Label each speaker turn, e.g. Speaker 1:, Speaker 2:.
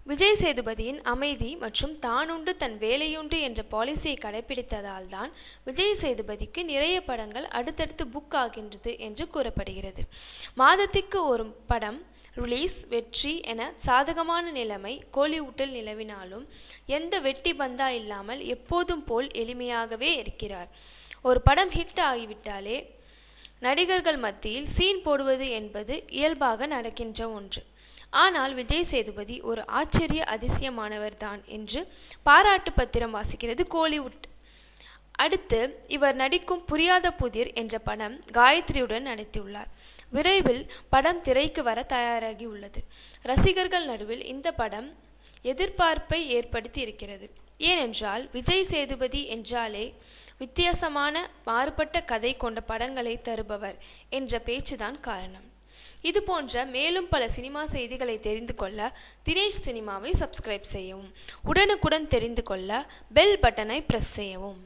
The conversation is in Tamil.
Speaker 1: விஜய் சேதுபதியின் அமைதி மற்றும் தானுண்டு தன் வேலையுண்டு என்ற பாலிசியை கடைபிடித்ததால் தான் விஜய் சேதுபதிக்கு நிறைய படங்கள் அடுத்தடுத்து புக் ஆகின்றது என்று கூறப்படுகிறது. மாதத்திற்கு ஒரு படம் ரிலீஸ் வெற்றி என சாதகமான நிலைமை கோலிவுட்டில் நிலவினாலும் எந்த வெட்டி பந்தா இல்லாமல் எப்போதும் போல் எளிமையாகவே இருக்கிறார். ஒரு படம் ஹிட் ஆகிவிட்டாலே நடிகர்கள் மத்தியில் சீன் போடுவது என்பது இயல்பாக நடக்கின்ற ஒன்று. ஆனால் விஜய் சேதுபதி ஒரு ஆச்சரிய அதிசயமானவர் தான் என்று பாராட்டு பத்திரம் வாசிக்கிறது கோலிவுட். அடுத்து இவர் நடிக்கும் புரியாத புதிர் என்ற படம் காயத்ரியுடன் நடித்துள்ளார். விரைவில் படம் திரைக்கு வர தயாராகி உள்ளது. ரசிகர்கள் நடுவில் இந்த படம் எதிர்பார்ப்பை ஏற்படுத்தி இருக்கிறது. ஏனென்றால் விஜய் சேதுபதி என்றாலே வித்தியாசமான மாறுபட்ட கதை கொண்ட படங்களை தருபவர் என்ற பேச்சுதான் காரணம். இது போன்ற மேலும் பல சினிமா செய்திகளை தெரிந்து கொள்ள தினேஷ் சினிமாவை சப்ஸ்கிரைப் செய்யவும். உடனுக்குடன் தெரிந்து கொள்ள பெல் பட்டனை பிரஸ் செய்யவும்.